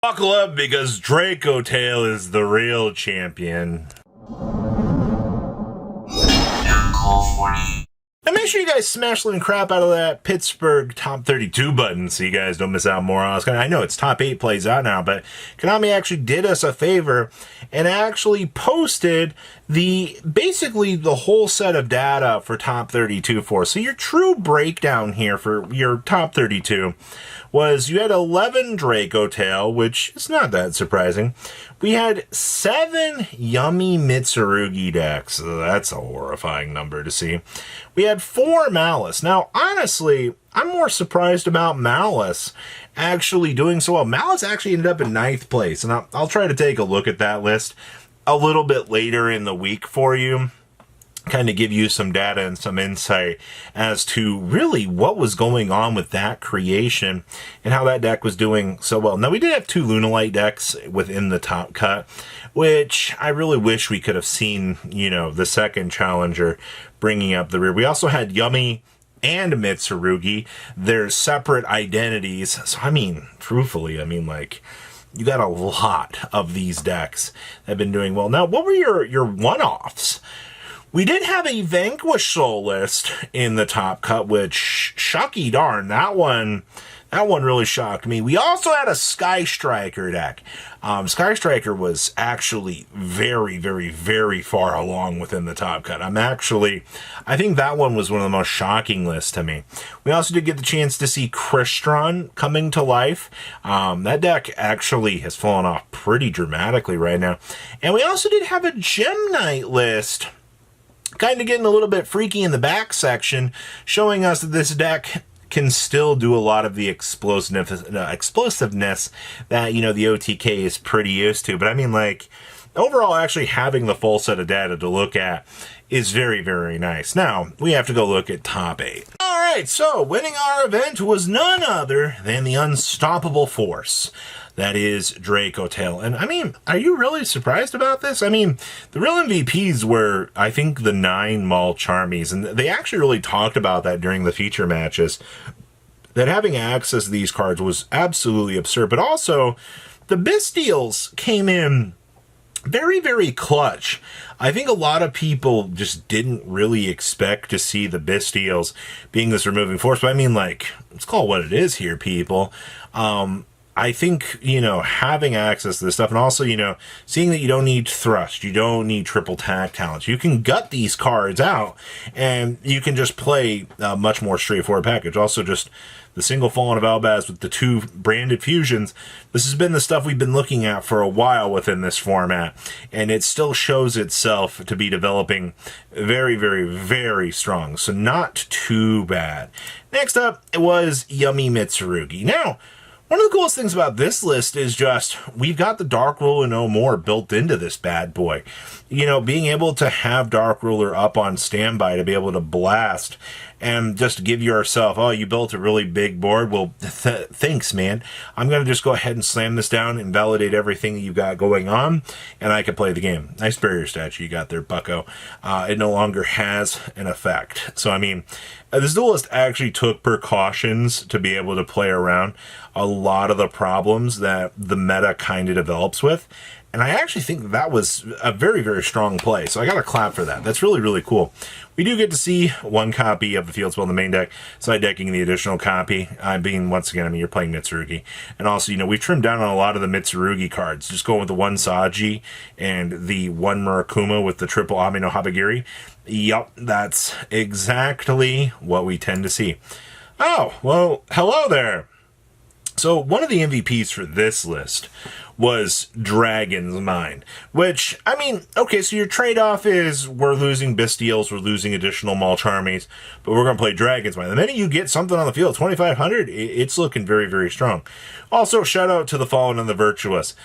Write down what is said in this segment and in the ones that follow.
Buckle up because Dracotail is the real champion. And make sure you guys smash the crap out of that Pittsburgh top 32 button so you guys don't miss out more on us. I know it's top 8 plays out now, but Konami actually did us a favor and actually posted basically the whole set of data for top 32 for us. So your true breakdown here for your top 32 was you had 11 Dracotail, which is not that surprising. We had 7 Yummy Mitsurugi decks. That's a horrifying number to see. We had 4 Malice. Now, honestly, I'm more surprised about Malice actually doing so well. Malice actually ended up in 9th place, and I'll try to take a look at that list a little bit later in the week for you. Kind of give you some data and some insight as to really what was going on with that creation and how that deck was doing so well. Now, we did have 2 Lunalite decks within the top cut, which I really wish we could have seen, the second challenger bringing up the rear. We also had Yummy and Mitsurugi. They're separate identities. So, truthfully, you got a lot of these decks that have been doing well. Now, what were your one-offs? We did have a Vanquish Soul list in the top cut, which, shocky darn, that one really shocked me. We also had a Sky Striker deck. Sky Striker was actually very, very, very far along within the top cut. I think that one was one of the most shocking lists to me. We also did get the chance to see Crystron coming to life. That deck actually has fallen off pretty dramatically right now. And we also did have a Gem Knight list, kind of getting a little bit freaky in the back section, showing us that this deck can still do a lot of the explosiveness that, the OTK is pretty used to. But overall, actually having the full set of data to look at is very, very nice. Now, we have to go look at top 8. All right, so winning our event was none other than the unstoppable force. That is Dracotail. And are you really surprised about this? The real MVPs were, I think, the 9 Mall Charmies, and they actually really talked about that during the feature matches, that having access to these cards was absolutely absurd. But also, the Bystials came in very, very clutch. I think a lot of people just didn't really expect to see the Bystials being this removing force. But let's call it what it is here, people. I think, having access to this stuff, and also, seeing that you don't need thrust, you don't need triple tag talents. You can gut these cards out, and you can just play a much more straightforward package. Also, just the single Fallen of Albaz with the 2 branded fusions. This has been the stuff we've been looking at for a while within this format, and it still shows itself to be developing very, very, very strong. So not too bad. Next up, it was Yummy Mitsurugi. Now, one of the coolest things about this list is just we've got the Dark Ruler No More built into this bad boy. Being able to have Dark Ruler up on standby to be able to blast and just give yourself, oh, you built a really big board. Well, thanks, man. I'm going to just go ahead and slam this down and validate everything that you got going on, and I can play the game. Nice barrier statue you got there, bucko. It no longer has an effect. So, this duelist actually took precautions to be able to play around a lot of the problems that the meta kind of develops with. And I actually think that was a very, very strong play. So I got to clap for that. That's really, really cool. We do get to see 1 copy of the field spell in the main deck, side decking the additional copy. Once again, you're playing Mitsurugi. And also, we've trimmed down on a lot of the Mitsurugi cards. Just going with the 1 Saji and the 1 Murakuma with the triple Amino Habagiri. Yup, that's exactly what we tend to see. Oh, well, hello there. So one of the MVPs for this list was Dragon's Mind, which, okay, so your trade-off is we're losing Bystials, we're losing additional Mall Charmies, but we're going to play Dragon's Mind. The minute you get something on the field, 2,500, it's looking very, very strong. Also, shout out to the Fallen and the Virtuous.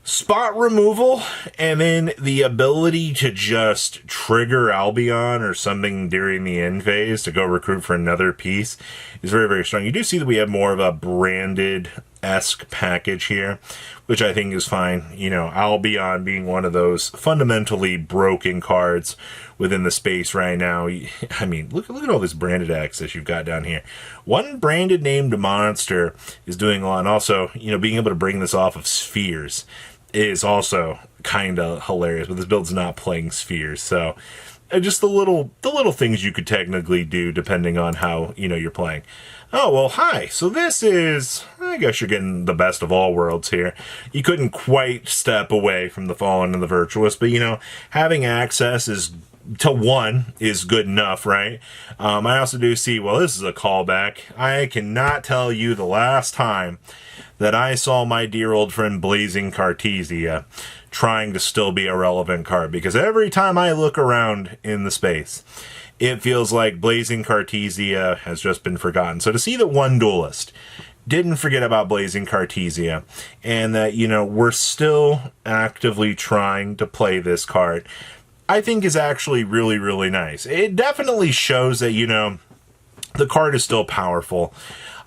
Spot removal, and then the ability to just trigger Albion or something during the end phase to go recruit for another piece is very, very strong. You do see that we have more of a branded esque package here, which I think is fine. You know, I'll be on being one of those fundamentally broken cards within the space right now. I mean, look at all this branded access you've got down here. One branded named monster is doing a lot. And also, you know, being able to bring this off of spheres is also kind of hilarious, but this build's not playing spheres, so just the little things you could technically do depending on how, you know, you're playing. Oh, well, hi. So this is, I guess you're getting the best of all worlds here. You couldn't quite step away from the Fallen and the Virtuous, but, you know, having access to one is good enough, right? I also do see, well, this is a callback. I cannot tell you the last time that I saw my dear old friend Blazing Cartesia trying to still be a relevant card, because every time I look around in the space, it feels like Blazing Cartesia has just been forgotten. So to see that one duelist didn't forget about Blazing Cartesia, and that, you know, we're still actively trying to play this card, I think is actually really, really nice. It definitely shows that, you know, the card is still powerful.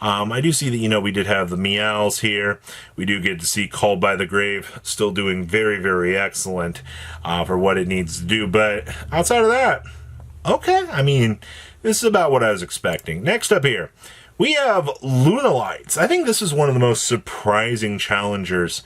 I do see that, you know, we did have the Meows here. We do get to see Called by the Grave still doing very, very excellent for what it needs to do. But outside of that, okay. I mean, this is about what I was expecting. Next up here, we have Lunalights. I think this is one of the most surprising challengers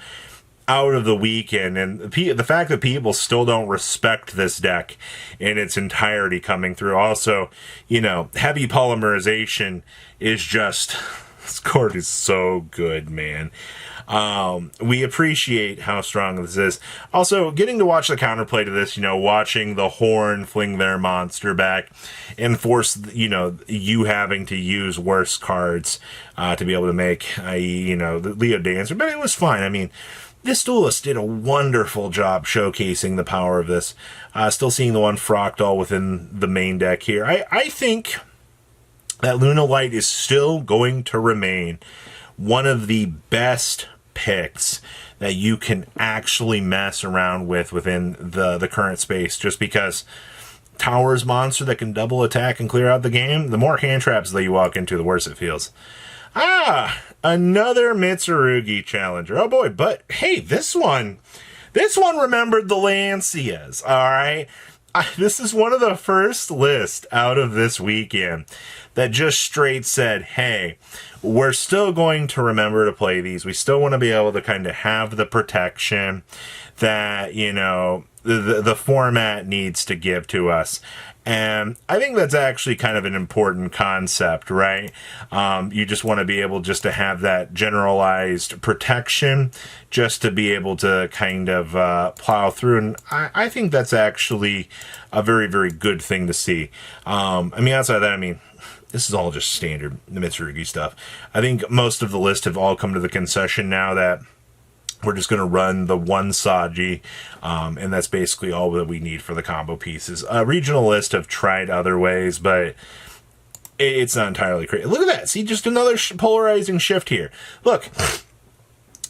out of the weekend, and the fact that people still don't respect this deck in its entirety coming through. Also, you know, heavy polymerization is just, this card is so good, man. We appreciate how strong this is. Also, getting to watch the counterplay to this, you know, watching the Horn fling their monster back and force, you know, you having to use worse cards to be able to make, i.e., you know, the Leo Dancer, but it was fine. I mean, this duelist did a wonderful job showcasing the power of this. Still seeing the one Fractal within the main deck here. I think that Lunalight is still going to remain one of the best picks that you can actually mess around with within the current space, just because Tower's monster that can double attack and clear out the game, the more hand traps that you walk into, the worse it feels. Another Mitsurugi challenger. Oh boy, but hey, this one remembered the Lancias, alright? This is one of the first lists out of this weekend that just straight said, hey, we're still going to remember to play these. We still want to be able to kind of have the protection that, you know, the format needs to give to us. And I think that's actually kind of an important concept, right? You just want to be able just to have that generalized protection just to be able to kind of plow through. And I think that's actually a very, very good thing to see. I mean, outside of that, I mean, this is all just standard Mitsurugi stuff. I think most of the lists have all come to the concession now that we're just going to run the one Saji, and that's basically all that we need for the combo pieces. Regional lists have tried other ways, but it's not entirely crazy. Look at that. See, just another polarizing shift here. Look,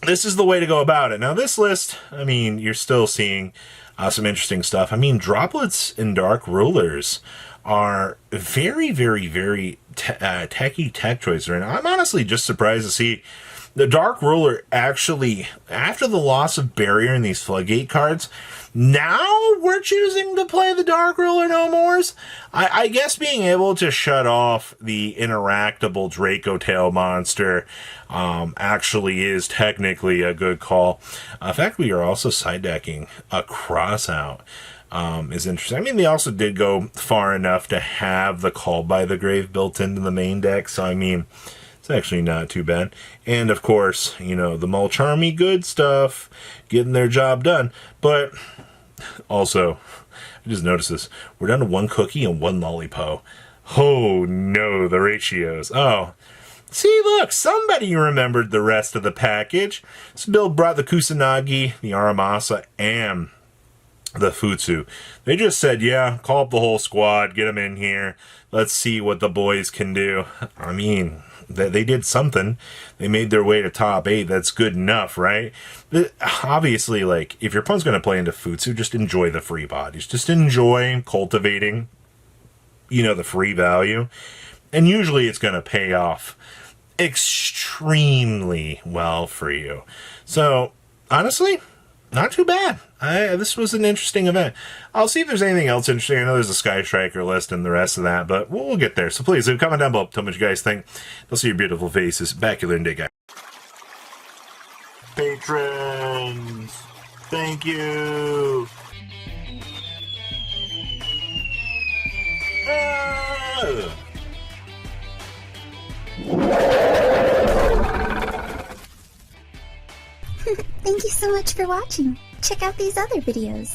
this is the way to go about it. Now, this list, I mean, you're still seeing some interesting stuff. I mean, Droplets and Dark Rulers are very, very, very techy tech choices right now. I'm honestly just surprised to see the Dark Ruler actually, after the loss of Barrier in these Floodgate cards, now we're choosing to play the Dark Ruler no mores. I guess being able to shut off the interactable Dracotail monster actually is technically a good call. In fact, we are also side decking a Crossout. Is interesting. I mean, they also did go far enough to have the Call by the Grave built into the main deck, so I mean, it's actually not too bad. And of course, you know, the Mulch Army good stuff, getting their job done. But also, I just noticed this. We're down to one cookie and one Lollipo. Oh no, the ratios. Oh. See, look, somebody remembered the rest of the package. This build brought the Kusanagi, the Aramasa, and the Futsu. They just said, yeah, call up the whole squad, get them in here. Let's see what the boys can do. I mean, they did something. They made their way to top 8. That's good enough, right? Obviously, like, if your opponent's going to play into Futsu, just enjoy the free bodies. Just enjoy cultivating, you know, the free value. And usually it's going to pay off extremely well for you. So, honestly, not too bad. This was an interesting event. I'll see if there's anything else interesting. I know there's a Sky Striker list and the rest of that, but we'll get there. So please, leave a comment down below. Tell me what you guys think. I'll see your beautiful faces. Back you day, guys. Patrons, thank you. Thank you so much for watching. Check out these other videos.